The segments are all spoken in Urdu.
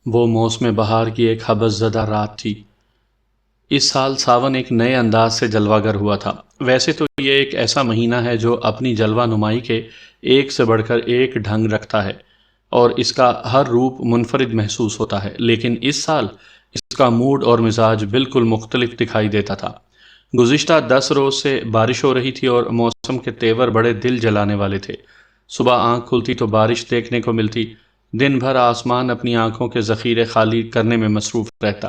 وہ موسم بہار کی ایک حبس زدہ رات تھی۔ اس سال ساون ایک نئے انداز سے جلوہ گر ہوا تھا۔ ویسے تو یہ ایک ایسا مہینہ ہے جو اپنی جلوہ نمائی کے ایک سے بڑھ کر ایک ڈھنگ رکھتا ہے اور اس کا ہر روپ منفرد محسوس ہوتا ہے، لیکن اس سال اس کا موڈ اور مزاج بالکل مختلف دکھائی دیتا تھا۔ گزشتہ 10 روز سے بارش ہو رہی تھی اور موسم کے تیور بڑے دل جلانے والے تھے۔ صبح آنکھ کھلتی تو بارش دیکھنے کو ملتی، دن بھر آسمان اپنی آنکھوں کے ذخیرے خالی کرنے میں مصروف رہتا۔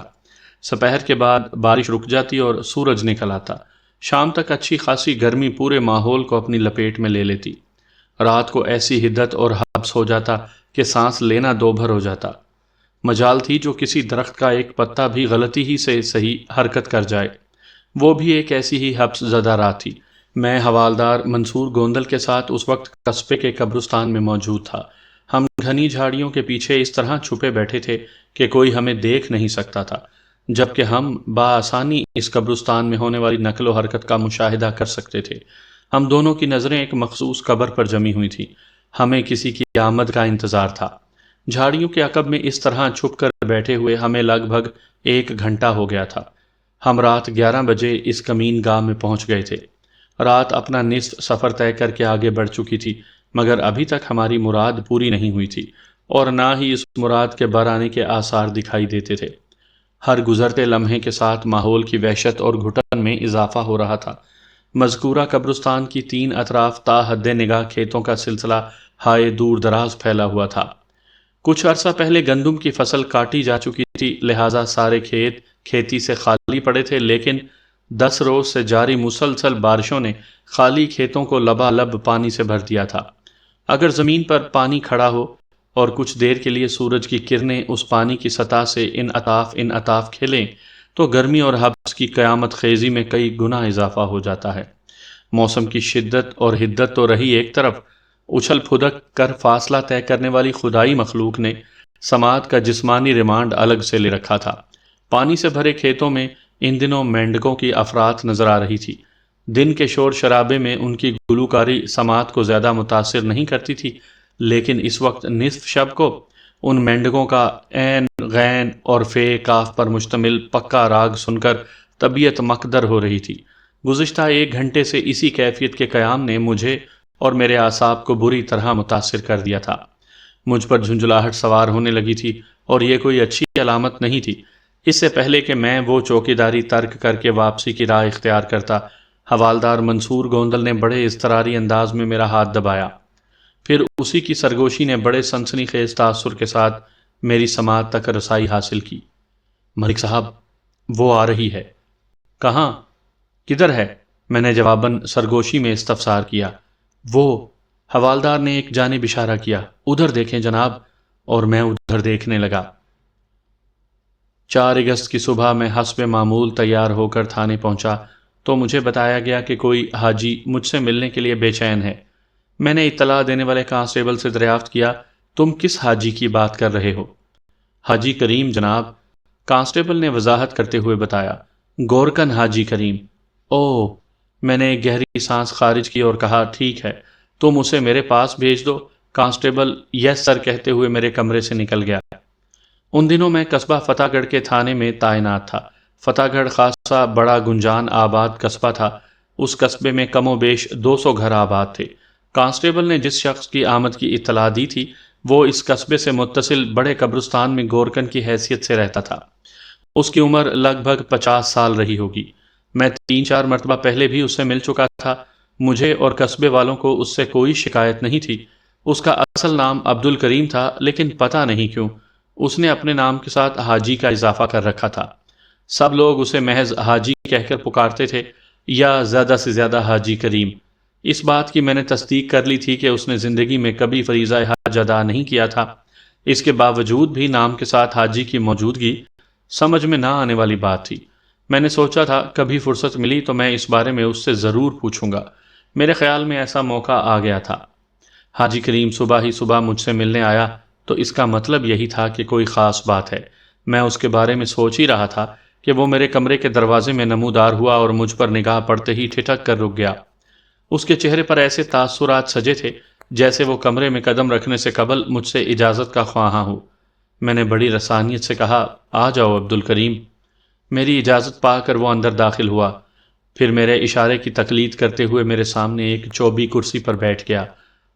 سپہر کے بعد بارش رک جاتی اور سورج نکل آتا۔ شام تک اچھی خاصی گرمی پورے ماحول کو اپنی لپیٹ میں لے لیتی۔ رات کو ایسی حدت اور حبس ہو جاتا کہ سانس لینا دو بھر ہو جاتا۔ مجال تھی جو کسی درخت کا ایک پتا بھی غلطی ہی سے صحیح حرکت کر جائے۔ وہ بھی ایک ایسی ہی حبس زدہ رات تھی۔ میں حوالدار منصور گوندل کے ساتھ اس وقت قصبے کے قبرستان میں موجود تھا۔ ہم گھنی جھاڑیوں کے پیچھے اس طرح چھپے بیٹھے تھے کہ کوئی ہمیں دیکھ نہیں سکتا تھا، جبکہ ہم بآسانی اس قبرستان میں ہونے والی نقل و حرکت کا مشاہدہ کر سکتے تھے۔ ہم دونوں کی نظریں ایک مخصوص قبر پر جمی ہوئی تھیں۔ ہمیں کسی کی آمد کا انتظار تھا۔ جھاڑیوں کے عقب میں اس طرح چھپ کر بیٹھے ہوئے ہمیں لگ بھگ 1 گھنٹہ ہو گیا تھا۔ ہم رات 11 بجے اس کمین گاہ میں پہنچ گئے تھے۔ رات اپنا نصف سفر طے کر کے آگے بڑھ چکی تھی، مگر ابھی تک ہماری مراد پوری نہیں ہوئی تھی اور نہ ہی اس مراد کے برآنے کے آثار دکھائی دیتے تھے۔ ہر گزرتے لمحے کے ساتھ ماحول کی وحشت اور گھٹن میں اضافہ ہو رہا تھا۔ مذکورہ قبرستان کی 3 اطراف تا حد نگاہ کھیتوں کا سلسلہ ہائے دور دراز پھیلا ہوا تھا۔ کچھ عرصہ پہلے گندم کی فصل کاٹی جا چکی تھی، لہٰذا سارے کھیت کھیتی سے خالی پڑے تھے، لیکن 10 روز سے جاری مسلسل بارشوں نے خالی کھیتوں کو لبالب پانی سے بھر دیا تھا۔ اگر زمین پر پانی کھڑا ہو اور کچھ دیر کے لیے سورج کی کرنیں اس پانی کی سطح سے ان اطاف کھلیں تو گرمی اور حبس کی قیامت خیزی میں کئی گنا اضافہ ہو جاتا ہے۔ موسم کی شدت اور حدت تو رہی ایک طرف، اچھل پھدک کر فاصلہ طے کرنے والی خدائی مخلوق نے سماعت کا جسمانی ریمانڈ الگ سے لے رکھا تھا۔ پانی سے بھرے کھیتوں میں ان دنوں مینڈکوں کی افرات نظر آ رہی تھی۔ دن کے شور شرابے میں ان کی گلوکاری سماعت کو زیادہ متاثر نہیں کرتی تھی، لیکن اس وقت نصف شب کو ان مینڈکوں کا عین غین اور فے کاف پر مشتمل پکا راگ سن کر طبیعت مقدر ہو رہی تھی۔ گزشتہ 1 گھنٹے سے اسی کیفیت کے قیام نے مجھے اور میرے اعصاب کو بری طرح متاثر کر دیا تھا۔ مجھ پر جھنجھلاہٹ سوار ہونے لگی تھی اور یہ کوئی اچھی علامت نہیں تھی۔ اس سے پہلے کہ میں وہ چوکیداری ترک کر کے واپسی کی راہ اختیار کرتا، حوالدار منصور گوندل نے بڑے اضطراری انداز میں میرا ہاتھ دبایا۔ پھر اسی کی سرگوشی نے بڑے سنسنی خیز تاثر کے ساتھ میری سماعت تک رسائی حاصل کی۔ ملک صاحب، وہ آ رہی ہے۔ کہاں؟ کدھر ہے؟ میں نے جواباً سرگوشی میں استفسار کیا۔ وہ، حوالدار نے ایک جانب اشارہ کیا۔ ادھر دیکھیں جناب، اور میں ادھر دیکھنے لگا۔ 4 اگست کی صبح میں حسب معمول تیار ہو کر تھانے پہنچا تو مجھے بتایا گیا کہ کوئی حاجی مجھ سے ملنے کے لیے بے چین ہے۔ میں نے اطلاع دینے والے کانسٹیبل سے دریافت کیا، تم کس حاجی کی بات کر رہے ہو؟ حاجی کریم جناب، کانسٹیبل نے وضاحت کرتے ہوئے بتایا۔ گورکن حاجی کریم۔ اوہ! میں نے ایک گہری سانس خارج کی اور کہا، ٹھیک ہے، تم اسے میرے پاس بھیج دو۔ کانسٹیبل یس سر کہتے ہوئے میرے کمرے سے نکل گیا۔ ان دنوں میں قصبہ فتح گڑھ کے تھانے میں تعینات تھا۔ فتح گڑھ خاصا بڑا گنجان آباد قصبہ تھا۔ اس قصبے میں کم و بیش 200 گھر آباد تھے۔ کانسٹیبل نے جس شخص کی آمد کی اطلاع دی تھی وہ اس قصبے سے متصل بڑے قبرستان میں گورکن کی حیثیت سے رہتا تھا۔ اس کی عمر لگ بھگ 50 سال رہی ہوگی۔ میں 3-4 مرتبہ پہلے بھی اس سے مل چکا تھا۔ مجھے اور قصبے والوں کو اس سے کوئی شکایت نہیں تھی۔ اس کا اصل نام عبد الکریم تھا، لیکن پتہ نہیں کیوں اس نے اپنے نام کے ساتھ حاجی کا اضافہ کر رکھا تھا۔ سب لوگ اسے محض حاجی کہہ کر پکارتے تھے، یا زیادہ سے زیادہ حاجی کریم۔ اس بات کی میں نے تصدیق کر لی تھی کہ اس نے زندگی میں کبھی فریضہ حج ادا نہیں کیا تھا۔ اس کے باوجود بھی نام کے ساتھ حاجی کی موجودگی سمجھ میں نہ آنے والی بات تھی۔ میں نے سوچا تھا کبھی فرصت ملی تو میں اس بارے میں اس سے ضرور پوچھوں گا۔ میرے خیال میں ایسا موقع آ گیا تھا۔ حاجی کریم صبح ہی صبح مجھ سے ملنے آیا تو اس کا مطلب یہی تھا کہ کوئی خاص بات ہے۔ میں اس کے بارے میں سوچ ہی رہا تھا کہ وہ میرے کمرے کے دروازے میں نمودار ہوا اور مجھ پر نگاہ پڑتے ہی ٹھٹک کر رک گیا۔ اس کے چہرے پر ایسے تاثرات سجے تھے جیسے وہ کمرے میں قدم رکھنے سے قبل مجھ سے اجازت کا خواہاں ہو۔ میں نے بڑی رسانیت سے کہا، آ جاؤ عبد الکریم۔ میری اجازت پا کر وہ اندر داخل ہوا، پھر میرے اشارے کی تقلید کرتے ہوئے میرے سامنے ایک چوبی کرسی پر بیٹھ گیا۔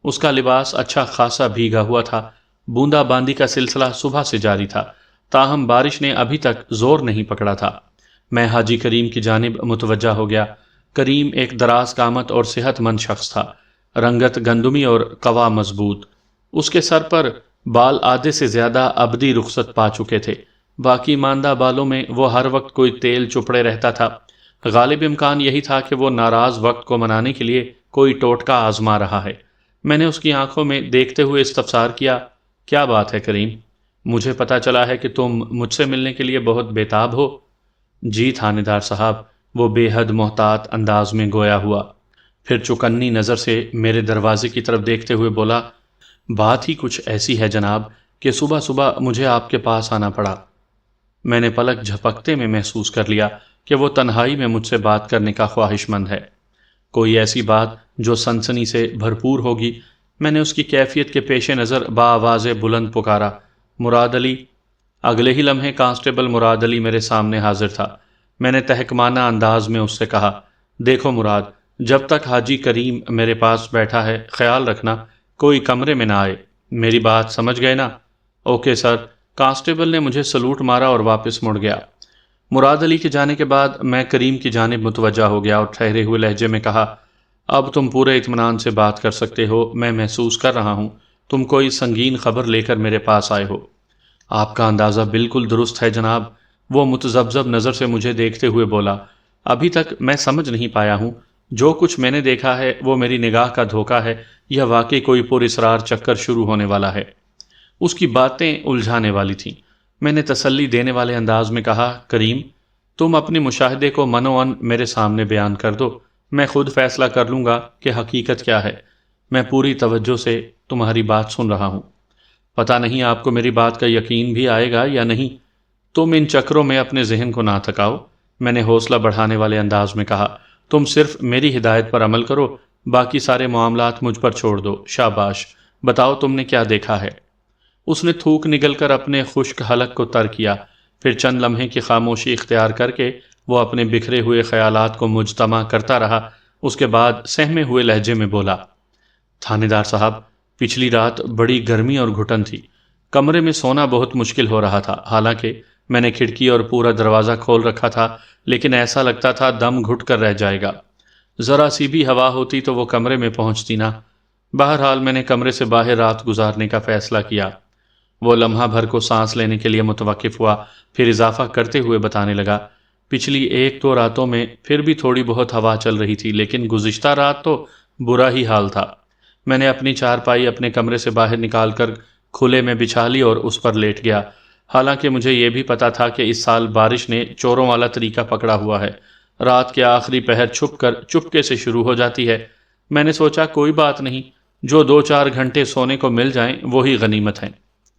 اس کا لباس اچھا خاصا بھیگا ہوا تھا۔ بوندا باندی کا سلسلہ صبح سے جاری تھا، تاہم بارش نے ابھی تک زور نہیں پکڑا تھا۔ میں حاجی کریم کی جانب متوجہ ہو گیا۔ کریم ایک دراز قامت اور صحت مند شخص تھا، رنگت گندمی اور قوا مضبوط۔ اس کے سر پر بال آدھے سے زیادہ ابدی رخصت پا چکے تھے، باقی ماندہ بالوں میں وہ ہر وقت کوئی تیل چپڑے رہتا تھا۔ غالب امکان یہی تھا کہ وہ ناراض وقت کو منانے کے لیے کوئی ٹوٹکا آزما رہا ہے۔ میں نے اس کی آنکھوں میں دیکھتے ہوئے استفسار کیا، کیا بات ہے کریم؟ مجھے پتا چلا ہے کہ تم مجھ سے ملنے کے لیے بہت بےتاب ہو۔ جی تھانے دار صاحب، وہ بے حد محتاط انداز میں گویا ہوا، پھر چوکنی نظر سے میرے دروازے کی طرف دیکھتے ہوئے بولا، بات ہی کچھ ایسی ہے جناب کہ صبح صبح مجھے آپ کے پاس آنا پڑا۔ میں نے پلک جھپکتے میں محسوس کر لیا کہ وہ تنہائی میں مجھ سے بات کرنے کا خواہش مند ہے، کوئی ایسی بات جو سنسنی سے بھرپور ہوگی۔ میں نے اس کی کیفیت کے پیش نظر بآواز بلند پکارا، مراد علی۔ اگلے ہی لمحے کانسٹیبل مراد علی میرے سامنے حاضر تھا۔ میں نے تحکمانہ انداز میں اس سے کہا، دیکھو مراد، جب تک حاجی کریم میرے پاس بیٹھا ہے خیال رکھنا کوئی کمرے میں نہ آئے۔ میری بات سمجھ گئے نا؟ Okay sir. کانسٹیبل نے مجھے سلوٹ مارا اور واپس مڑ گیا۔ مراد علی کے جانے کے بعد میں کریم کی جانب متوجہ ہو گیا اور ٹھہرے ہوئے لہجے میں کہا، اب تم پورے اطمینان سے بات کر سکتے ہو۔ میں محسوس کر رہا ہوں تم کوئی سنگین خبر لے کر میرے پاس آئے ہو۔ آپ کا اندازہ بالکل درست ہے جناب، وہ متذبذب نظر سے مجھے دیکھتے ہوئے بولا۔ ابھی تک میں سمجھ نہیں پایا ہوں جو کچھ میں نے دیکھا ہے وہ میری نگاہ کا دھوکہ ہے یا واقعی کوئی پر اسرار چکر شروع ہونے والا ہے۔ اس کی باتیں الجھانے والی تھیں۔ میں نے تسلی دینے والے انداز میں کہا، کریم تم اپنے مشاہدے کو منوعن میرے سامنے بیان کر دو، میں خود فیصلہ کر لوں گا کہ حقیقت کیا ہے۔ میں پوری توجہ سے تمہاری بات سن رہا ہوں۔ پتہ نہیں آپ کو میری بات کا یقین بھی آئے گا یا نہیں۔ تم ان چکروں میں اپنے ذہن کو نہ تھکاؤ، میں نے حوصلہ بڑھانے والے انداز میں کہا۔ تم صرف میری ہدایت پر عمل کرو، باقی سارے معاملات مجھ پر چھوڑ دو۔ شاباش، بتاؤ تم نے کیا دیکھا ہے؟ اس نے تھوک نگل کر اپنے خشک حلق کو تر کیا، پھر چند لمحے کی خاموشی اختیار کر کے وہ اپنے بکھرے ہوئے خیالات کو مجتمع کرتا رہا۔ اس کے بعد سہمے ہوئے لہجے میں بولا، تھانے دار صاحب، پچھلی رات بڑی گرمی اور گھٹن تھی، کمرے میں سونا بہت مشکل ہو رہا تھا۔ حالانکہ میں نے کھڑکی اور پورا دروازہ کھول رکھا تھا، لیکن ایسا لگتا تھا دم گھٹ کر رہ جائے گا۔ ذرا سی بھی ہوا ہوتی تو وہ کمرے میں پہنچتی نہ۔ بہرحال میں نے کمرے سے باہر رات گزارنے کا فیصلہ کیا۔ وہ لمحہ بھر کو سانس لینے کے لیے متوقف ہوا، پھر اضافہ کرتے ہوئے بتانے لگا، پچھلی ایک دو راتوں میں پھر بھی تھوڑی بہت ہوا چل رہی تھی، لیکن گزشتہ رات تو برا ہی حال تھا۔ میں نے اپنی چارپائی اپنے کمرے سے باہر نکال کر کھلے میں بچھا لی اور اس پر لیٹ گیا۔ حالانکہ مجھے یہ بھی پتا تھا کہ اس سال بارش نے چوروں والا طریقہ پکڑا ہوا ہے، رات کے آخری پہر چپکے سے شروع ہو جاتی ہے۔ میں نے سوچا کوئی بات نہیں، جو 2-4 گھنٹے سونے کو مل جائیں وہی غنیمت ہیں۔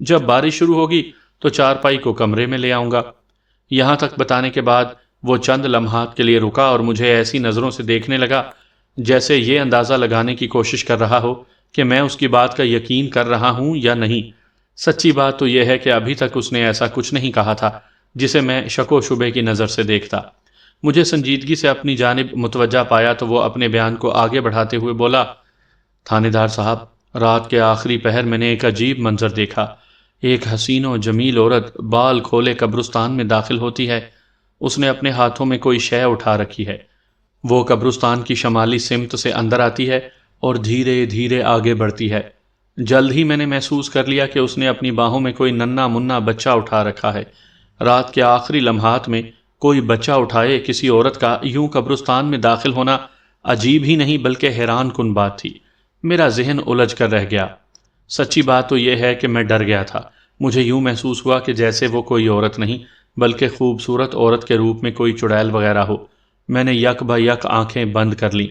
جب بارش شروع ہوگی تو چارپائی کو کمرے میں لے آؤں گا۔ یہاں تک بتانے کے بعد وہ چند لمحات کے لیے رکا اور مجھے ایسی نظروں سے دیکھنے لگا جیسے یہ اندازہ لگانے کی کوشش کر رہا ہو کہ میں اس کی بات کا یقین کر رہا ہوں یا نہیں۔ سچی بات تو یہ ہے کہ ابھی تک اس نے ایسا کچھ نہیں کہا تھا جسے میں شک و شبے کی نظر سے دیکھتا۔ مجھے سنجیدگی سے اپنی جانب متوجہ پایا تو وہ اپنے بیان کو آگے بڑھاتے ہوئے بولا، تھانے دار صاحب، رات کے آخری پہر میں نے ایک عجیب منظر دیکھا۔ ایک حسین و جمیل عورت بال کھولے قبرستان میں داخل ہوتی ہے۔ اس نے اپنے ہاتھوں میں کوئی شے اٹھا رکھی ہے۔ وہ قبرستان کی شمالی سمت سے اندر آتی ہے اور دھیرے دھیرے آگے بڑھتی ہے۔ جلد ہی میں نے محسوس کر لیا کہ اس نے اپنی باہوں میں کوئی ننھا منا بچہ اٹھا رکھا ہے۔ رات کے آخری لمحات میں کوئی بچہ اٹھائے کسی عورت کا یوں قبرستان میں داخل ہونا عجیب ہی نہیں بلکہ حیران کن بات تھی۔ میرا ذہن الجھ کر رہ گیا۔ سچی بات تو یہ ہے کہ میں ڈر گیا تھا۔ مجھے یوں محسوس ہوا کہ جیسے وہ کوئی عورت نہیں بلکہ خوبصورت عورت کے روپ میں کوئی چڑیل وغیرہ ہو۔ میں نے یک بہ یک آنکھیں بند کر لیں۔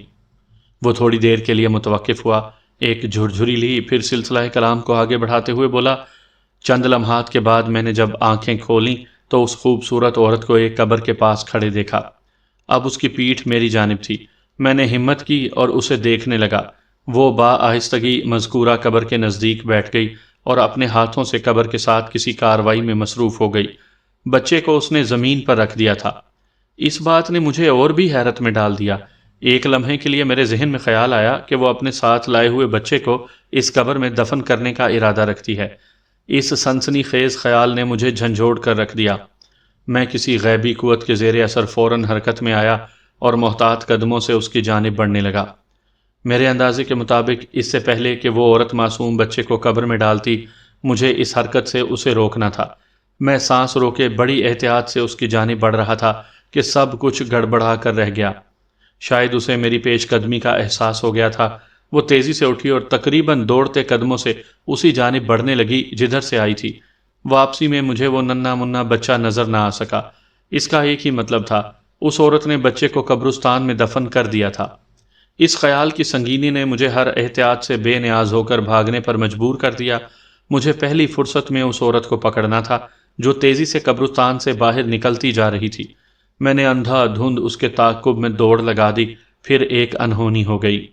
وہ تھوڑی دیر کے لیے متوقف ہوا، ایک جھرجھری لی، پھر سلسلہ کلام کو آگے بڑھاتے ہوئے بولا، چند لمحات کے بعد میں نے جب آنکھیں کھولیں تو اس خوبصورت عورت کو ایک قبر کے پاس کھڑے دیکھا۔ اب اس کی پیٹھ میری جانب تھی۔ میں نے ہمت کی اور اسے دیکھنے لگا۔ وہ با آہستگی مذکورہ قبر کے نزدیک بیٹھ گئی اور اپنے ہاتھوں سے قبر کے ساتھ کسی کارروائی میں مصروف ہو گئی۔ بچے کو اس نے زمین پر رکھ دیا تھا۔ اس بات نے مجھے اور بھی حیرت میں ڈال دیا۔ ایک لمحے کے لیے میرے ذہن میں خیال آیا کہ وہ اپنے ساتھ لائے ہوئے بچے کو اس قبر میں دفن کرنے کا ارادہ رکھتی ہے۔ اس سنسنی خیز خیال نے مجھے جھنجھوڑ کر رکھ دیا۔ میں کسی غیبی قوت کے زیر اثر فوراً حرکت میں آیا اور محتاط قدموں سے اس کی جانب بڑھنے لگا۔ میرے اندازے کے مطابق اس سے پہلے کہ وہ عورت معصوم بچے کو قبر میں ڈالتی، مجھے اس حرکت سے اسے روکنا تھا۔ میں سانس روکے بڑی احتیاط سے اس کی جانب بڑھ رہا تھا کہ سب کچھ گڑبڑا کر رہ گیا۔ شاید اسے میری پیش قدمی کا احساس ہو گیا تھا۔ وہ تیزی سے اٹھی اور تقریباً دوڑتے قدموں سے اسی جانب بڑھنے لگی جدھر سے آئی تھی۔ واپسی میں مجھے وہ ننھا منھا بچہ نظر نہ آ سکا۔ اس کا ایک ہی مطلب تھا، اس عورت نے بچے کو قبرستان میں دفن کر دیا تھا۔ اس خیال کی سنگینی نے مجھے ہر احتیاط سے بے نیاز ہو کر بھاگنے پر مجبور کر دیا۔ مجھے پہلی فرصت میں اس عورت کو پکڑنا تھا جو تیزی سے قبرستان سے باہر نکلتی جا رہی تھی۔ میں نے اندھا دھند اس کے تعاقب میں دوڑ لگا دی، پھر ایک انہونی ہو گئی۔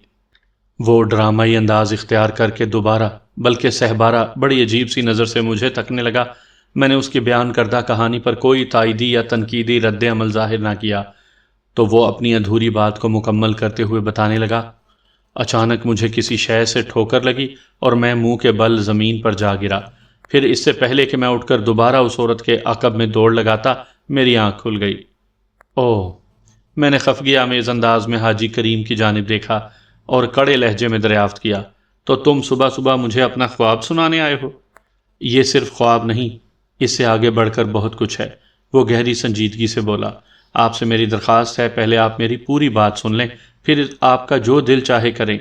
وہ ڈرامائی انداز اختیار کر کے دوبارہ بلکہ سہبارہ بڑی عجیب سی نظر سے مجھے تکنے لگا۔ میں نے اس کی بیان کردہ کہانی پر کوئی تائیدی یا تنقیدی رد عمل ظاہر نہ کیا تو وہ اپنی ادھوری بات کو مکمل کرتے ہوئے بتانے لگا۔ اچانک مجھے کسی شے سے ٹھوکر لگی اور میں منہ کے بل زمین پر جا گرا۔ پھر اس سے پہلے کہ میں اٹھ کر دوبارہ اس عورت کے عقب میں دوڑ لگاتا، میری آنکھ کھل گئی۔ اوہ! میں نے خفگی آمیز انداز میں حاجی کریم کی جانب دیکھا اور کڑے لہجے میں دریافت کیا، تو تم صبح صبح مجھے اپنا خواب سنانے آئے ہو؟ یہ صرف خواب نہیں، اس سے آگے بڑھ کر بہت کچھ ہے، وہ گہری سنجیدگی سے بولا۔ آپ سے میری درخواست ہے، پہلے آپ میری پوری بات سن لیں، پھر آپ کا جو دل چاہے کریں۔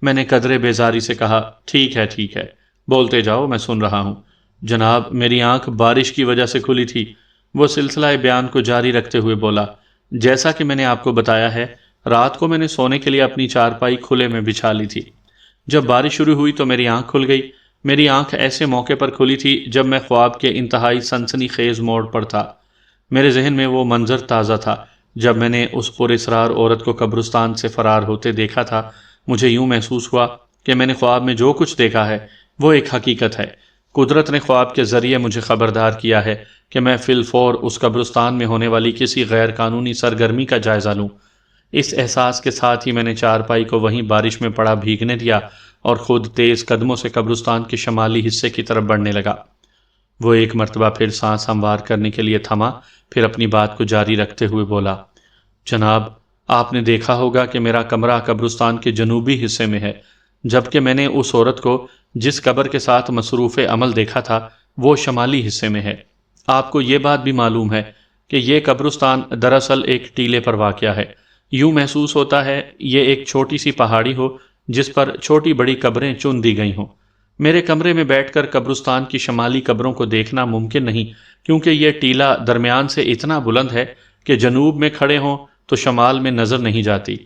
میں نے قدرے بیزاری سے کہا، ٹھیک ہے، بولتے جاؤ، میں سن رہا ہوں۔ جناب، میری آنکھ بارش کی وجہ سے کھلی تھی، وہ سلسلہ بیان کو جاری رکھتے ہوئے بولا۔ جیسا کہ میں نے آپ کو بتایا ہے، رات کو میں نے سونے کے لیے اپنی چارپائی کھلے میں بچھا لی تھی۔ جب بارش شروع ہوئی تو میری آنکھ کھل گئی۔ میری آنکھ ایسے موقع پر کھلی تھی جب میں خواب کے انتہائی سنسنی خیز موڑ پر تھا۔ میرے ذہن میں وہ منظر تازہ تھا جب میں نے اس پر اسرار عورت کو قبرستان سے فرار ہوتے دیکھا تھا۔ مجھے یوں محسوس ہوا کہ میں نے خواب میں جو کچھ دیکھا ہے وہ ایک حقیقت ہے۔ قدرت نے خواب کے ذریعے مجھے خبردار کیا ہے کہ میں فی الفور اس قبرستان میں ہونے والی کسی غیر قانونی سرگرمی کا جائزہ لوں۔ اس احساس کے ساتھ ہی میں نے چارپائی کو وہیں بارش میں پڑا بھیگنے دیا اور خود تیز قدموں سے قبرستان کے شمالی حصے کی طرف بڑھنے لگا۔ وہ ایک مرتبہ پھر سانس ہموار کرنے کے لیے تھما، پھر اپنی بات کو جاری رکھتے ہوئے بولا، جناب، آپ نے دیکھا ہوگا کہ میرا کمرہ قبرستان کے جنوبی حصے میں ہے، جبکہ میں نے اس عورت کو جس قبر کے ساتھ مصروف عمل دیکھا تھا وہ شمالی حصے میں ہے۔ آپ کو یہ بات بھی معلوم ہے کہ یہ قبرستان دراصل ایک ٹیلے پر واقع ہے۔ یوں محسوس ہوتا ہے یہ ایک چھوٹی سی پہاڑی ہو جس پر چھوٹی بڑی قبریں چن دی گئی ہوں۔ میرے کمرے میں بیٹھ کر قبرستان کی شمالی قبروں کو دیکھنا ممکن نہیں، کیونکہ یہ ٹیلہ درمیان سے اتنا بلند ہے کہ جنوب میں کھڑے ہوں تو شمال میں نظر نہیں جاتی،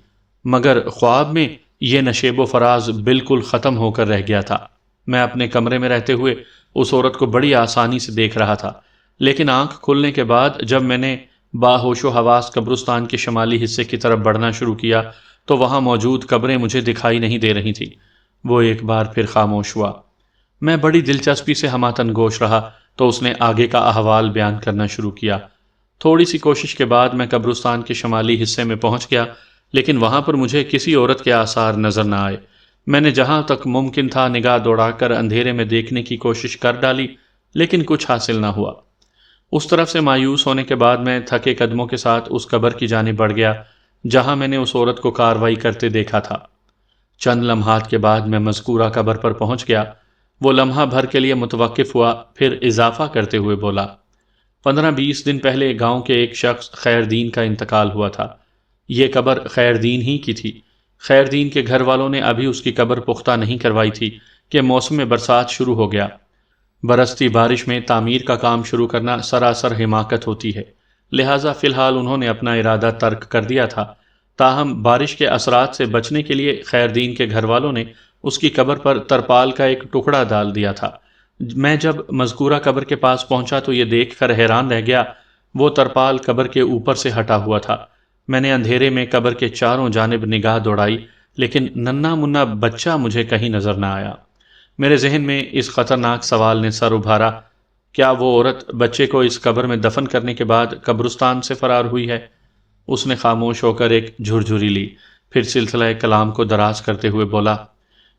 مگر خواب میں یہ نشیب و فراز بالکل ختم ہو کر رہ گیا تھا۔ میں اپنے کمرے میں رہتے ہوئے اس عورت کو بڑی آسانی سے دیکھ رہا تھا، لیکن آنکھ کھلنے کے بعد جب میں نے باہوش و حواس قبرستان کے شمالی حصے کی طرف بڑھنا شروع کیا تو وہاں موجود قبریں مجھے دکھائی نہیں دے رہی تھیں۔ وہ ایک بار پھر خاموش ہوا۔ میں بڑی دلچسپی سے ہماتن گوش رہا تو اس نے آگے کا احوال بیان کرنا شروع کیا۔ تھوڑی سی کوشش کے بعد میں قبرستان کے شمالی حصے میں پہنچ گیا، لیکن وہاں پر مجھے کسی عورت کے آثار نظر نہ آئے۔ میں نے جہاں تک ممکن تھا نگاہ دوڑا کر اندھیرے میں دیکھنے کی کوشش کر ڈالی، لیکن کچھ حاصل نہ ہوا۔ اس طرف سے مایوس ہونے کے بعد میں تھکے قدموں کے ساتھ اس قبر کی جانب بڑھ گیا جہاں میں نے اس عورت کو کارروائی کرتے دیکھا تھا۔ چند لمحات کے بعد میں مذکورہ قبر پر پہنچ گیا۔ وہ لمحہ بھر کے لیے متوقف ہوا، پھر اضافہ کرتے ہوئے بولا، 15-20 دن پہلے گاؤں کے ایک شخص خیردین کا انتقال ہوا تھا۔ یہ قبر خیردین ہی کی تھی۔ خیردین کے گھر والوں نے ابھی اس کی قبر پختہ نہیں کروائی تھی کہ موسم برسات شروع ہو گیا۔ برستی بارش میں تعمیر کا کام شروع کرنا سراسر حماقت ہوتی ہے، لہٰذا فی الحال انہوں نے اپنا ارادہ ترک کر دیا تھا۔ تاہم بارش کے اثرات سے بچنے کے لیے خیردین کے گھر والوں نے اس کی قبر پر ترپال کا ایک ٹکڑا ڈال دیا تھا۔ میں جب مذکورہ قبر کے پاس پہنچا تو یہ دیکھ کر حیران رہ گیا، وہ ترپال قبر کے اوپر سے ہٹا ہوا تھا۔ میں نے اندھیرے میں قبر کے چاروں جانب نگاہ دوڑائی، لیکن ننھا منھا بچہ مجھے کہیں نظر نہ آیا۔ میرے ذہن میں اس خطرناک سوال نے سر ابھارا، کیا وہ عورت بچے کو اس قبر میں دفن کرنے کے بعد قبرستان سے فرار ہوئی ہے؟ اس نے خاموش ہو کر ایک جھرجھری لی، پھر سلسلہ کلام کو دراز کرتے ہوئے بولا،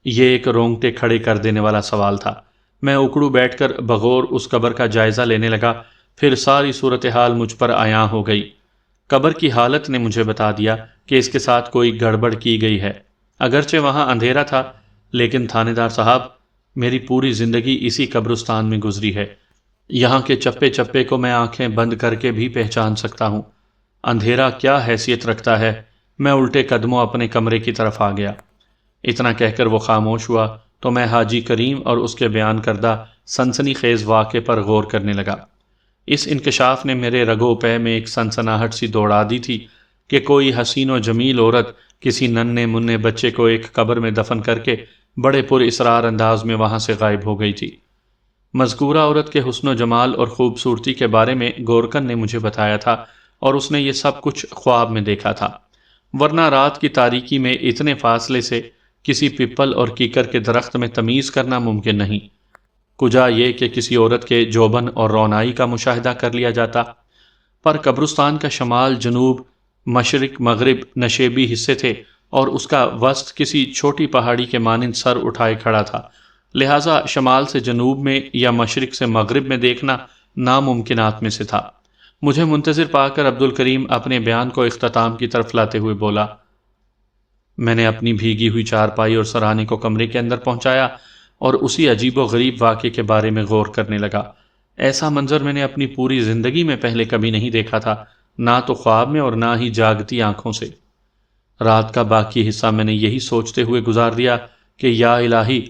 یہ ایک رونگٹے کھڑے کر دینے والا سوال تھا۔ میں اکڑو بیٹھ کر بغور اس قبر کا جائزہ لینے لگا، پھر ساری صورتحال مجھ پر عیاں ہو گئی۔ قبر کی حالت نے مجھے بتا دیا کہ اس کے ساتھ کوئی گڑبڑ کی گئی ہے۔ اگرچہ وہاں اندھیرا تھا، لیکن تھانے دار صاحب، میری پوری زندگی اسی قبرستان میں گزری ہے۔ یہاں کے چپے چپے کو میں آنکھیں بند کر کے بھی پہچان سکتا ہوں۔ اندھیرا کیا حیثیت رکھتا ہے؟ میں الٹے قدموں اپنے کمرے کی طرف آ گیا۔ اتنا کہہ کر وہ خاموش ہوا تو میں حاجی کریم اور اس کے بیان کردہ سنسنی خیز واقعے پر غور کرنے لگا۔ اس انکشاف نے میرے رگو پے میں ایک سنسناہٹ سی دوڑا دی تھی کہ کوئی حسین و جمیل عورت کسی ننھے منھے بچے کو ایک قبر میں دفن کر کے بڑے پر اسرار انداز میں وہاں سے غائب ہو گئی تھی۔ مذکورہ عورت کے حسن و جمال اور خوبصورتی کے بارے میں گورکن نے مجھے بتایا تھا، اور اس نے یہ سب کچھ خواب میں دیکھا تھا، ورنہ رات کی تاریکی میں اتنے فاصلے سے کسی پپل اور کیکر کے درخت میں تمیز کرنا ممکن نہیں، کجا یہ کہ کسی عورت کے جوبن اور رونائی کا مشاہدہ کر لیا جاتا۔ پر قبرستان کا شمال، جنوب، مشرق، مغرب نشیبی حصے تھے، اور اس کا وسط کسی چھوٹی پہاڑی کے مانند سر اٹھائے کھڑا تھا، لہٰذا شمال سے جنوب میں یا مشرق سے مغرب میں دیکھنا ناممکنات میں سے تھا۔ مجھے منتظر پا کر عبد الکریم اپنے بیان کو اختتام کی طرف لاتے ہوئے بولا، میں نے اپنی بھیگی ہوئی چارپائی اور سرہانے کو کمرے کے اندر پہنچایا اور اسی عجیب و غریب واقعے کے بارے میں غور کرنے لگا۔ ایسا منظر میں نے اپنی پوری زندگی میں پہلے کبھی نہیں دیکھا تھا، نہ تو خواب میں اور نہ ہی جاگتی آنکھوں سے۔ رات کا باقی حصہ میں نے یہی سوچتے ہوئے گزار دیا کہ یا الہی،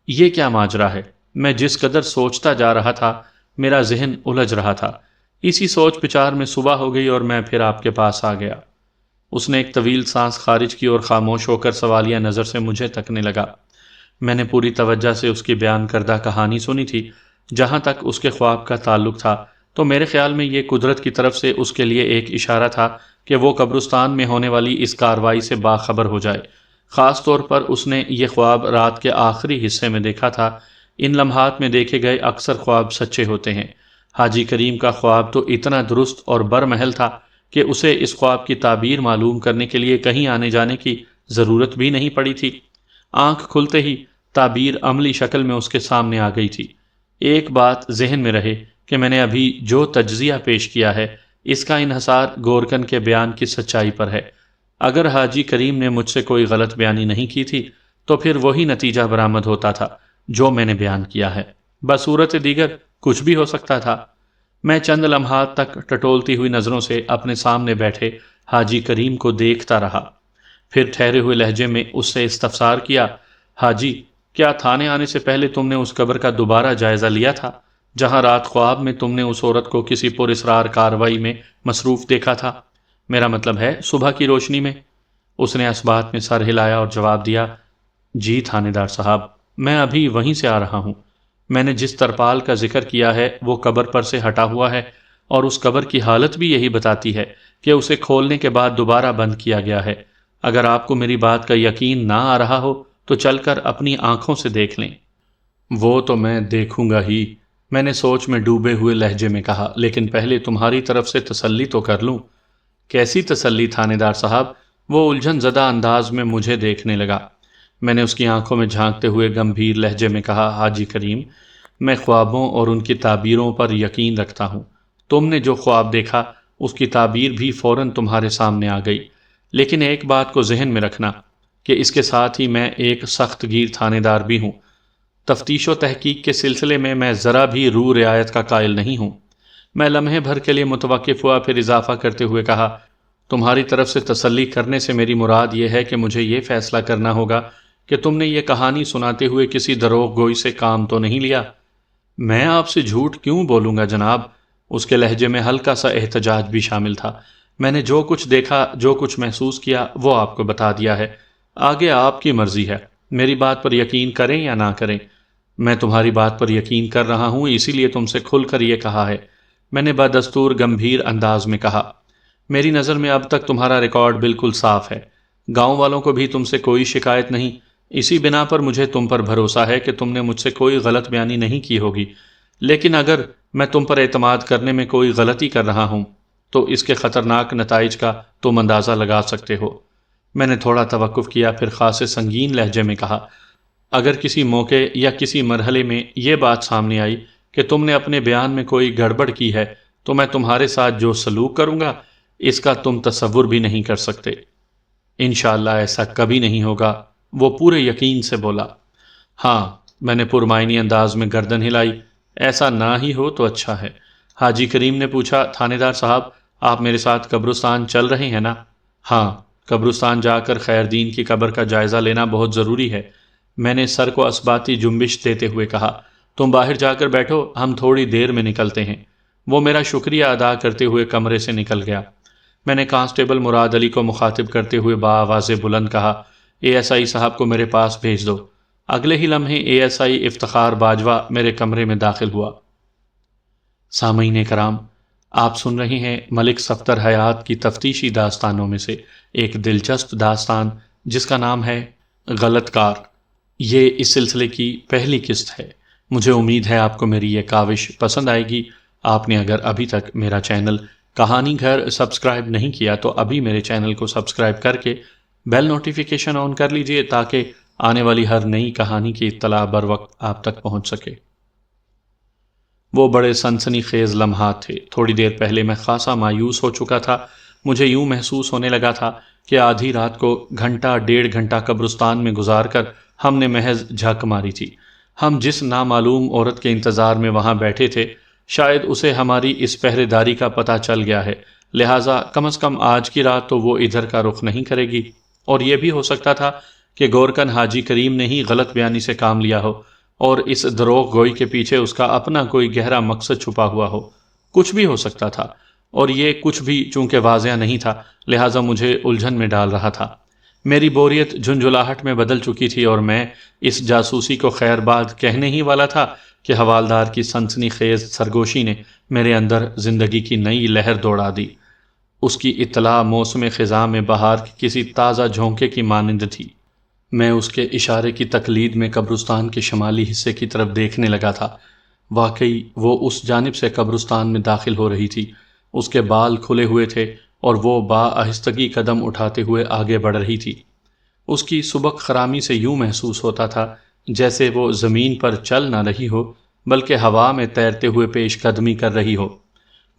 یہ کیا ماجرا ہے؟ میں جس قدر سوچتا جا رہا تھا، میرا ذہن الجھ رہا تھا۔ اسی سوچ بچار میں صبح ہو گئی اور میں پھر آپ کے پاس آ گیا۔ اس نے ایک طویل سانس خارج کی اور خاموش ہو کر سوالیہ نظر سے مجھے تکنے لگا۔ میں نے پوری توجہ سے اس کی بیان کردہ کہانی سنی تھی۔ جہاں تک اس کے خواب کا تعلق تھا تو میرے خیال میں یہ قدرت کی طرف سے اس کے لیے ایک اشارہ تھا کہ وہ قبرستان میں ہونے والی اس کارروائی سے باخبر ہو جائے۔ خاص طور پر اس نے یہ خواب رات کے آخری حصے میں دیکھا تھا۔ ان لمحات میں دیکھے گئے اکثر خواب سچے ہوتے ہیں۔ حاجی کریم کا خواب تو اتنا درست اور برمحل تھا کہ اسے اس خواب کی تعبیر معلوم کرنے کے لیے کہیں آنے جانے کی ضرورت بھی نہیں پڑی تھی۔ آنکھ کھلتے ہی تعبیر عملی شکل میں اس کے سامنے آ گئی تھی۔ ایک بات ذہن میں رہے کہ میں نے ابھی جو تجزیہ پیش کیا ہے، اس کا انحصار گورکن کے بیان کی سچائی پر ہے۔ اگر حاجی کریم نے مجھ سے کوئی غلط بیانی نہیں کی تھی تو پھر وہی نتیجہ برآمد ہوتا تھا جو میں نے بیان کیا ہے، بصورت دیگر کچھ بھی ہو سکتا تھا۔ میں چند لمحات تک ٹٹولتی ہوئی نظروں سے اپنے سامنے بیٹھے حاجی کریم کو دیکھتا رہا، پھر ٹھہرے ہوئے لہجے میں اس سے استفسار کیا، حاجی، کیا تھانے آنے سے پہلے تم نے اس قبر کا دوبارہ جائزہ لیا تھا جہاں رات خواب میں تم نے اس عورت کو کسی پر اسرار کارروائی میں مصروف دیکھا تھا؟ میرا مطلب ہے صبح کی روشنی میں۔ اس نے اس بات میں سر ہلایا اور جواب دیا، جی تھانے دار صاحب، میں ابھی وہیں سے آ رہا ہوں۔ میں نے جس ترپال کا ذکر کیا ہے وہ قبر پر سے ہٹا ہوا ہے، اور اس قبر کی حالت بھی یہی بتاتی ہے کہ اسے کھولنے کے بعد دوبارہ بند کیا گیا ہے۔ اگر آپ کو میری بات کا یقین نہ آ رہا ہو تو چل کر اپنی آنکھوں سے دیکھ لیں۔ وہ تو میں دیکھوں گا ہی، میں نے سوچ میں ڈوبے ہوئے لہجے میں کہا، لیکن پہلے تمہاری طرف سے تسلی تو کر لوں۔ کیسی تسلی تھانے دار صاحب؟ وہ الجھن زدہ انداز میں مجھے دیکھنے لگا۔ میں نے اس کی آنکھوں میں جھانکتے ہوئے گمبھیر لہجے میں کہا، حاجی کریم، میں خوابوں اور ان کی تعبیروں پر یقین رکھتا ہوں۔ تم نے جو خواب دیکھا اس کی تعبیر بھی فوراً تمہارے سامنے آ گئی، لیکن ایک بات کو ذہن میں رکھنا کہ اس کے ساتھ ہی میں ایک سخت گیر تھانے دار بھی ہوں۔ تفتیش و تحقیق کے سلسلے میں میں ذرا بھی رو رعایت کا قائل نہیں ہوں۔ میں لمحے بھر کے لیے متوقف ہوا، پھر اضافہ کرتے ہوئے کہا، تمہاری طرف سے تسلی کرنے سے میری مراد یہ ہے کہ مجھے یہ فیصلہ کرنا ہوگا کہ تم نے یہ کہانی سناتے ہوئے کسی دروغ گوئی سے کام تو نہیں لیا۔ میں آپ سے جھوٹ کیوں بولوں گا جناب؟ اس کے لہجے میں ہلکا سا احتجاج بھی شامل تھا۔ میں نے جو کچھ دیکھا، جو کچھ محسوس کیا، وہ آپ کو بتا دیا ہے۔ آگے آپ کی مرضی ہے، میری بات پر یقین کریں یا نہ کریں۔ میں تمہاری بات پر یقین کر رہا ہوں، اسی لیے تم سے کھل کر یہ کہا ہے، میں نے بدستور گمبھیر انداز میں کہا۔ میری نظر میں اب تک تمہارا ریکارڈ بالکل صاف ہے، گاؤں والوں کو بھی تم سے کوئی شکایت نہیں، اسی بنا پر مجھے تم پر بھروسہ ہے کہ تم نے مجھ سے کوئی غلط بیانی نہیں کی ہوگی، لیکن اگر میں تم پر اعتماد کرنے میں کوئی غلطی کر رہا ہوں تو اس کے خطرناک نتائج کا تم اندازہ لگا سکتے ہو۔ میں نے تھوڑا توقف کیا، پھر خاصے سنگین لہجے میں کہا، اگر کسی موقع یا کسی مرحلے میں یہ بات سامنے آئی کہ تم نے اپنے بیان میں کوئی گڑبڑ کی ہے تو میں تمہارے ساتھ جو سلوک کروں گا اس کا تم تصور بھی نہیں کر سکتے۔ انشاءاللہ ایسا کبھی نہیں ہوگا، وہ پورے یقین سے بولا۔ ہاں، میں نے پرمعنی انداز میں گردن ہلائی، ایسا نہ ہی ہو تو اچھا ہے۔ حاجی کریم نے پوچھا، تھانے دار صاحب آپ میرے ساتھ قبرستان چل رہے ہیں نا؟ ہاں، قبرستان جا کر خیر دین کی قبر کا جائزہ لینا بہت ضروری ہے، میں نے سر کو اثباتی جنبش دیتے ہوئے کہا۔ تم باہر جا کر بیٹھو، ہم تھوڑی دیر میں نکلتے ہیں۔ وہ میرا شکریہ ادا کرتے ہوئے کمرے سے نکل گیا۔ میں نے کانسٹیبل مراد علی کو مخاطب کرتے ہوئے بآواز بلند کہا، اے ایس آئی صاحب کو میرے پاس بھیج دو۔ اگلے ہی لمحے A S I Iftikhar Bajwa میرے کمرے میں داخل ہوا۔ سامعین کرام، آپ سن رہے ہیں ملک صفدر حیات کی تفتیشی داستانوں میں سے ایک دلچسپ داستان جس کا نام ہے غلط کار۔ یہ اس سلسلے کی پہلی قسط ہے۔ مجھے امید ہے آپ کو میری یہ کاوش پسند آئے گی۔ آپ نے اگر ابھی تک میرا چینل کہانی گھر سبسکرائب نہیں کیا تو ابھی میرے چینل کو سبسکرائب کر کے بیل نوٹیفیکیشن آن کر لیجئے تاکہ آنے والی ہر نئی کہانی کی اطلاع بر وقت آپ تک پہنچ سکے۔ وہ بڑے سنسنی خیز لمحات تھے۔ تھوڑی دیر پہلے میں خاصا مایوس ہو چکا تھا۔ مجھے یوں محسوس ہونے لگا تھا کہ آدھی رات کو گھنٹہ ڈیڑھ گھنٹہ قبرستان میں گزار کر ہم نے محض جھک ماری تھی۔ ہم جس نامعلوم عورت کے انتظار میں وہاں بیٹھے تھے شاید اسے ہماری اس پہرے داری کا پتہ چل گیا ہے، لہٰذا کم از کم آج کی رات تو وہ ادھر کا رخ نہیں کرے گی، اور یہ بھی ہو سکتا تھا کہ گورکن حاجی کریم نے ہی غلط بیانی سے کام لیا ہو اور اس دروغ گوئی کے پیچھے اس کا اپنا کوئی گہرا مقصد چھپا ہوا ہو۔ کچھ بھی ہو سکتا تھا، اور یہ کچھ بھی چونکہ واضح نہیں تھا لہٰذا مجھے الجھن میں ڈال رہا تھا۔ میری بوریت جھنجھلاہٹ میں بدل چکی تھی اور میں اس جاسوسی کو خیر باد کہنے ہی والا تھا کہ حوالدار کی سنسنی خیز سرگوشی نے میرے اندر زندگی کی نئی لہر دوڑا دی۔ اس کی اطلاع موسم خزاں میں بہار کی کسی تازہ جھونکے کی مانند تھی۔ میں اس کے اشارے کی تقلید میں قبرستان کے شمالی حصے کی طرف دیکھنے لگا تھا۔ واقعی وہ اس جانب سے قبرستان میں داخل ہو رہی تھی۔ اس کے بال کھلے ہوئے تھے اور وہ آہستگی قدم اٹھاتے ہوئے آگے بڑھ رہی تھی۔ اس کی سبک خرامی سے یوں محسوس ہوتا تھا جیسے وہ زمین پر چل نہ رہی ہو بلکہ ہوا میں تیرتے ہوئے پیش قدمی کر رہی ہو۔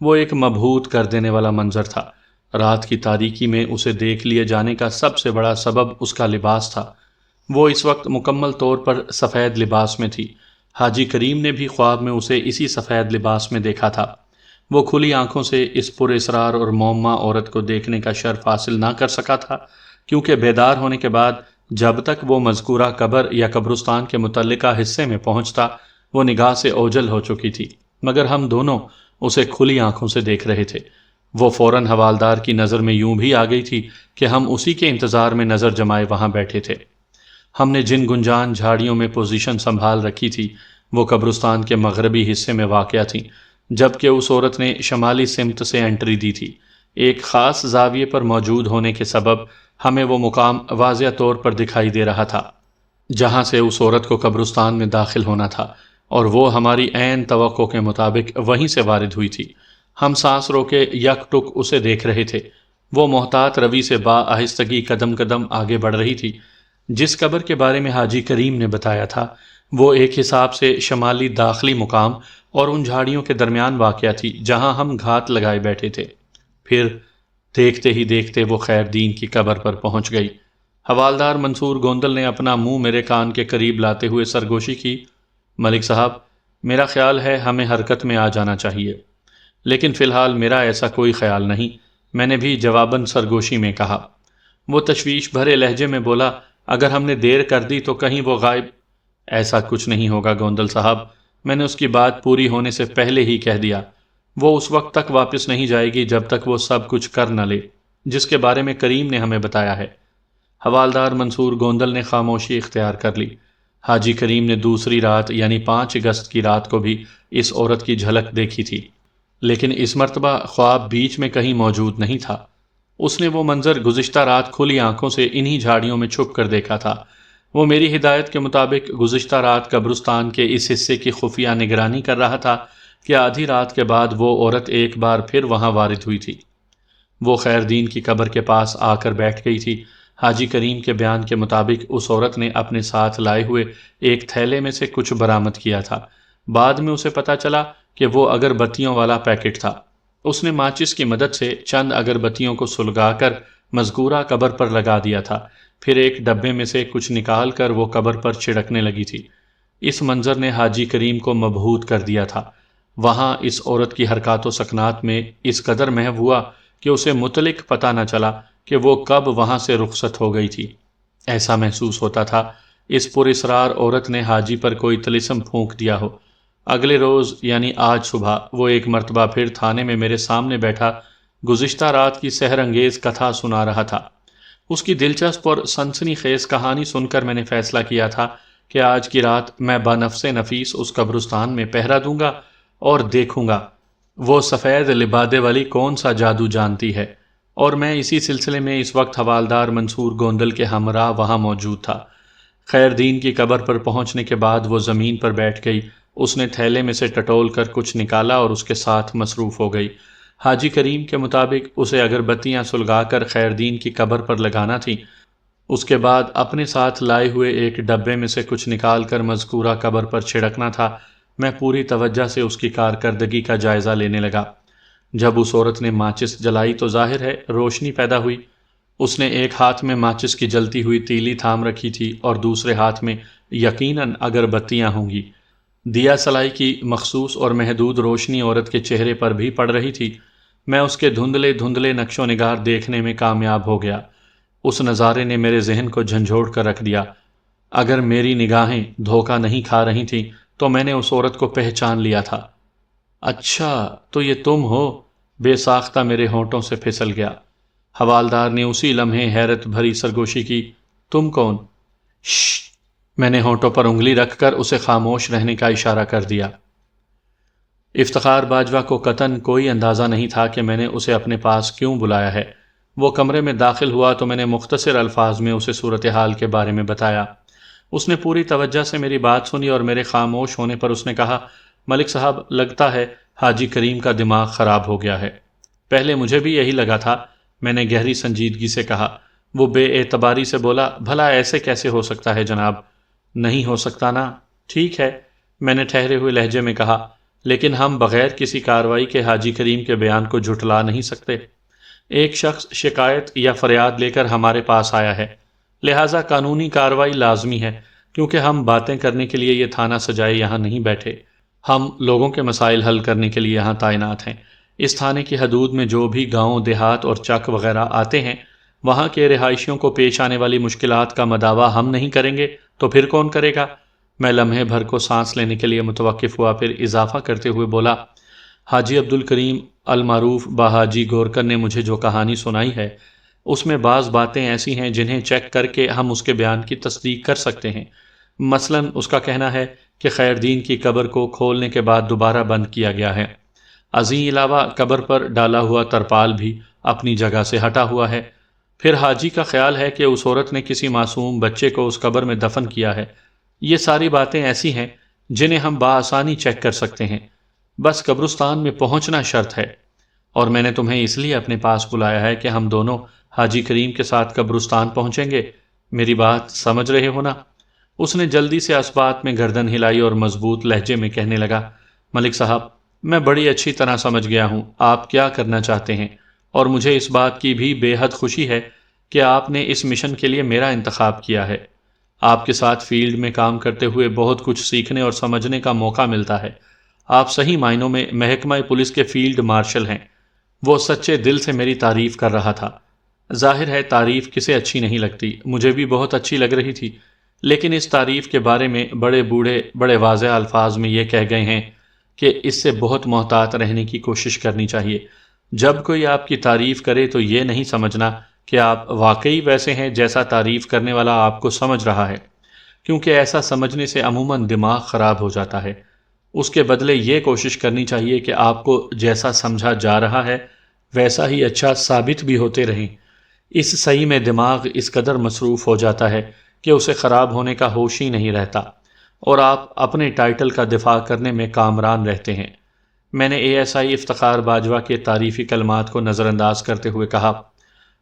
وہ ایک مبہوت کر دینے والا منظر تھا۔ رات کی تاریکی میں اسے دیکھ لیے جانے کا سب سے بڑا سبب اس کا لباس تھا۔ وہ اس وقت مکمل طور پر سفید لباس میں تھی۔ حاجی کریم نے بھی خواب میں اسے اسی سفید لباس میں دیکھا تھا۔ وہ کھلی آنکھوں سے اس پر اسرار اور معمہ عورت کو دیکھنے کا شرف حاصل نہ کر سکا تھا کیونکہ بیدار ہونے کے بعد جب تک وہ مذکورہ قبر یا قبرستان کے متعلقہ حصے میں پہنچتا وہ نگاہ سے اوجھل ہو چکی تھی، مگر ہم دونوں اسے کھلی آنکھوں سے دیکھ رہے تھے۔ وہ فوراً حوالدار کی نظر میں یوں بھی آ گئی تھی کہ ہم اسی کے انتظار میں نظر جمائے وہاں بیٹھے تھے۔ ہم نے جن گنجان جھاڑیوں میں پوزیشن سنبھال رکھی تھی وہ قبرستان کے مغربی حصے میں واقع تھیں، جبکہ اس عورت نے شمالی سمت سے انٹری دی تھی۔ ایک خاص زاویے پر موجود ہونے کے سبب ہمیں وہ مقام واضح طور پر دکھائی دے رہا تھا جہاں سے اس عورت کو قبرستان میں داخل ہونا تھا، اور وہ ہماری عین توقع کے مطابق وہیں سے وارد ہوئی تھی۔ ہم سانس روکے یک ٹک اسے دیکھ رہے تھے۔ وہ محتاط روی سے آہستگی قدم قدم آگے بڑھ رہی تھی۔ جس قبر کے بارے میں حاجی کریم نے بتایا تھا وہ ایک حساب سے شمالی داخلی مقام اور ان جھاڑیوں کے درمیان واقع تھی جہاں ہم گھات لگائے بیٹھے تھے۔ پھر دیکھتے ہی دیکھتے وہ خیر دین کی قبر پر پہنچ گئی۔ حوالدار منصور گوندل نے اپنا منہ میرے کان کے قریب لاتے ہوئے سرگوشی کی، ملک صاحب، میرا خیال ہے ہمیں حرکت میں آ جانا چاہیے، لیکن فی الحال میرا ایسا کوئی خیال نہیں، میں نے بھی جواباً سرگوشی میں کہا۔ وہ تشویش بھرے لہجے میں بولا، اگر ہم نے دیر کر دی تو کہیں وہ غائب۔ ایسا کچھ نہیں ہوگا گوندل صاحب، میں نے اس کی بات پوری ہونے سے پہلے ہی کہہ دیا۔ وہ اس وقت تک واپس نہیں جائے گی جب تک وہ سب کچھ کر نہ لے جس کے بارے میں کریم نے ہمیں بتایا ہے۔ حوالدار منصور گوندل نے خاموشی اختیار کر لی۔ حاجی کریم نے دوسری رات یعنی 5 اگست کی رات کو بھی اس عورت کی جھلک دیکھی تھی، لیکن اس مرتبہ خواب بیچ میں کہیں موجود نہیں تھا۔ اس نے وہ منظر گزشتہ رات کھلی آنکھوں سے انہی جھاڑیوں میں چھپ کر دیکھا تھا۔ وہ میری ہدایت کے مطابق گزشتہ رات قبرستان کے اس حصے کی خفیہ نگرانی کر رہا تھا کہ آدھی رات کے بعد وہ عورت ایک بار پھر وہاں وارد ہوئی تھی۔ وہ خیر دین کی قبر کے پاس آ کر بیٹھ گئی تھی۔ حاجی کریم کے بیان کے مطابق اس عورت نے اپنے ساتھ لائے ہوئے ایک تھیلے میں سے کچھ برآمد کیا تھا۔ بعد میں اسے پتہ چلا کہ وہ اگربتیوں والا پیکٹ تھا۔ اس نے ماچس کی مدد سے چند اگربتیوں کو سلگا کر مذکورہ قبر پر لگا دیا تھا، پھر ایک ڈبے میں سے کچھ نکال کر وہ قبر پر چھڑکنے لگی تھی۔ اس منظر نے حاجی کریم کو مبہوت کر دیا تھا۔ وہاں اس عورت کی حرکات و سکنات میں اس قدر محو ہوا کہ اسے مطلق پتہ نہ چلا کہ وہ کب وہاں سے رخصت ہو گئی تھی۔ ایسا محسوس ہوتا تھا اس پر اسرار عورت نے حاجی پر کوئی طلسم پھونک دیا ہو۔ اگلے روز یعنی آج صبح وہ ایک مرتبہ پھر تھانے میں میرے سامنے بیٹھا گزشتہ رات کی سحر انگیز کتھا سنا رہا تھا۔ اس کی دلچسپ اور سنسنی خیز کہانی سن کر میں نے فیصلہ کیا تھا کہ آج کی رات میں بنفس نفیس اس قبرستان میں پہرا دوں گا اور دیکھوں گا وہ سفید لبادے والی کون سا جادو جانتی ہے، اور میں اسی سلسلے میں اس وقت حوالدار منصور گوندل کے ہمراہ وہاں موجود تھا۔ خیر دین کی قبر پر پہنچنے کے بعد وہ زمین پر بیٹھ گئی۔ اس نے تھیلے میں سے ٹٹول کر کچھ نکالا اور اس کے ساتھ مصروف ہو گئی۔ حاجی کریم کے مطابق اسے اگربتیاں سلگا کر خیر دین کی قبر پر لگانا تھی۔ اس کے بعد اپنے ساتھ لائے ہوئے ایک ڈبے میں سے کچھ نکال کر مذکورہ قبر پر چھڑکنا تھا۔ میں پوری توجہ سے اس کی کارکردگی کا جائزہ لینے لگا۔ جب اس عورت نے ماچس جلائی تو ظاہر ہے روشنی پیدا ہوئی۔ اس نے ایک ہاتھ میں ماچس کی جلتی ہوئی تیلی تھام رکھی تھی اور دوسرے ہاتھ میں یقیناً اگربتیاں ہوں گی۔ دیا سلائی کی مخصوص اور محدود روشنی عورت کے چہرے پر بھی پڑ رہی تھی۔ میں اس کے دھندلے دھندلے نقش و نگار دیکھنے میں کامیاب ہو گیا۔ اس نظارے نے میرے ذہن کو جھنجھوڑ کر رکھ دیا۔ اگر میری نگاہیں دھوکہ نہیں کھا رہی تھیں تو میں نے اس عورت کو پہچان لیا تھا۔ اچھا تو یہ تم ہو؟ بے ساختہ میرے ہونٹوں سے پھسل گیا۔ حوالدار نے اسی لمحے حیرت بھری سرگوشی کی۔ تم کون؟ شش! میں نے ہونٹوں پر انگلی رکھ کر اسے خاموش رہنے کا اشارہ کر دیا۔ افتخار باجوہ کو قطعاً کوئی اندازہ نہیں تھا کہ میں نے اسے اپنے پاس کیوں بلایا ہے۔ وہ کمرے میں داخل ہوا تو میں نے مختصر الفاظ میں اسے صورتحال کے بارے میں بتایا۔ اس نے پوری توجہ سے میری بات سنی اور میرے خاموش ہونے پر اس نے کہا، ملک صاحب لگتا ہے حاجی کریم کا دماغ خراب ہو گیا ہے۔ پہلے مجھے بھی یہی لگا تھا، میں نے گہری سنجیدگی سے کہا۔ وہ بے اعتباری سے بولا، بھلا ایسے کیسے ہو سکتا ہے جناب؟ نہیں ہو سکتا نا؟ ٹھیک ہے، میں نے ٹھہرے ہوئے لہجے میں کہا، لیکن ہم بغیر کسی کارروائی کے حاجی کریم کے بیان کو جھٹلا نہیں سکتے۔ ایک شخص شکایت یا فریاد لے کر ہمارے پاس آیا ہے، لہٰذا قانونی کارروائی لازمی ہے، کیونکہ ہم باتیں کرنے کے لیے یہ تھانہ سجائے یہاں نہیں بیٹھے، ہم لوگوں کے مسائل حل کرنے کے لیے یہاں تعینات ہیں۔ اس تھانے کی حدود میں جو بھی گاؤں دیہات اور چک وغیرہ آتے ہیں، وہاں کے رہائشیوں کو پیش آنے والی مشکلات کا مداوع ہم نہیں کریں گے تو پھر کون کرے گا؟ میں لمحے بھر کو سانس لینے کے لیے متوقف ہوا، پھر اضافہ کرتے ہوئے بولا، حاجی عبدالکریم المعروف باحاجی گورکر نے مجھے جو کہانی سنائی ہے اس میں بعض باتیں ایسی ہیں جنہیں چیک کر کے ہم اس کے بیان کی تصدیق کر سکتے ہیں۔ مثلاً اس کا کہنا ہے کہ خیر دین کی قبر کو کھولنے کے بعد دوبارہ بند کیا گیا ہے۔ ازیں علاوہ قبر پر ڈالا ہوا ترپال بھی اپنی جگہ سے ہٹا ہوا ہے۔ پھر حاجی کا خیال ہے کہ اس عورت نے کسی معصوم بچے کو اس قبر میں دفن کیا ہے۔ یہ ساری باتیں ایسی ہیں جنہیں ہم بآسانی چیک کر سکتے ہیں، بس قبرستان میں پہنچنا شرط ہے۔ اور میں نے تمہیں اس لیے اپنے پاس بلایا ہے کہ ہم دونوں حاجی کریم کے ساتھ قبرستان پہنچیں گے۔ میری بات سمجھ رہے ہو نا؟ اس نے جلدی سے اس بات میں گردن ہلائی اور مضبوط لہجے میں کہنے لگا، ملک صاحب میں بڑی اچھی طرح سمجھ گیا ہوں آپ کیا کرنا چاہتے ہیں، اور مجھے اس بات کی بھی بے حد خوشی ہے کہ آپ نے اس مشن کے لیے میرا انتخاب کیا ہے۔ آپ کے ساتھ فیلڈ میں کام کرتے ہوئے بہت کچھ سیکھنے اور سمجھنے کا موقع ملتا ہے۔ آپ صحیح معنوں میں محکمہ پولیس کے فیلڈ مارشل ہیں۔ وہ سچے دل سے میری تعریف کر رہا تھا۔ ظاہر ہے تعریف کسے اچھی نہیں لگتی، مجھے بھی بہت اچھی لگ رہی تھی، لیکن اس تعریف کے بارے میں بڑے بوڑھے بڑے واضح الفاظ میں یہ کہہ گئے ہیں کہ اس سے بہت محتاط رہنے کی کوشش کرنی چاہیے۔ جب کوئی آپ کی تعریف کرے تو یہ نہیں سمجھنا کہ آپ واقعی ویسے ہیں جیسا تعریف کرنے والا آپ کو سمجھ رہا ہے، کیونکہ ایسا سمجھنے سے عموماً دماغ خراب ہو جاتا ہے۔ اس کے بدلے یہ کوشش کرنی چاہیے کہ آپ کو جیسا سمجھا جا رہا ہے ویسا ہی اچھا ثابت بھی ہوتے رہیں۔ اس صحیح میں دماغ اس قدر مصروف ہو جاتا ہے کہ اسے خراب ہونے کا ہوش ہی نہیں رہتا، اور آپ اپنے ٹائٹل کا دفاع کرنے میں کامران رہتے ہیں۔ میں نے A S I Iftikhar Bajwa کے تعریفی کلمات کو نظر انداز کرتے ہوئے کہا،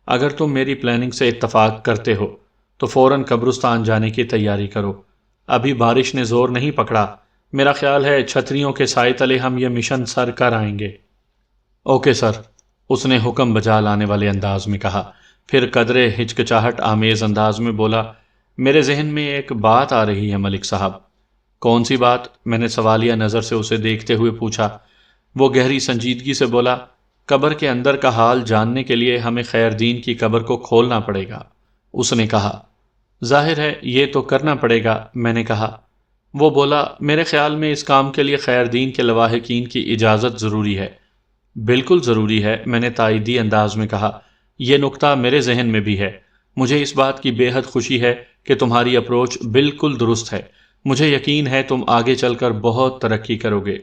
اگر تم میری پلاننگ سے اتفاق کرتے ہو تو فوراً قبرستان جانے کی تیاری کرو۔ ابھی بارش نے زور نہیں پکڑا، میرا خیال ہے چھتریوں کے سائے تلے ہم یہ مشن سر کر آئیں گے۔ اوکے سر، اس نے حکم بجا لانے والے انداز میں کہا، پھر قدرے ہچکچاہٹ آمیز انداز میں بولا، میرے ذہن میں ایک بات آ رہی ہے ملک صاحب۔ کون سی بات؟ میں نے سوالیہ نظر سے اسے دیکھتے ہوئے پوچھا۔ وہ گہری سنجیدگی سے بولا، قبر کے اندر کا حال جاننے کے لیے ہمیں خیر دین کی قبر کو کھولنا پڑے گا۔ اس نے کہا، ظاہر ہے یہ تو کرنا پڑے گا، میں نے کہا۔ وہ بولا، میرے خیال میں اس کام کے لیے خیر دین کے لواحقین کی اجازت ضروری ہے۔ بالکل ضروری ہے، میں نے تائیدی انداز میں کہا۔ یہ نکتہ میرے ذہن میں بھی ہے۔ مجھے اس بات کی بے حد خوشی ہے کہ تمہاری اپروچ بالکل درست ہے۔ مجھے یقین ہے تم آگے چل کر بہت ترقی کرو گے۔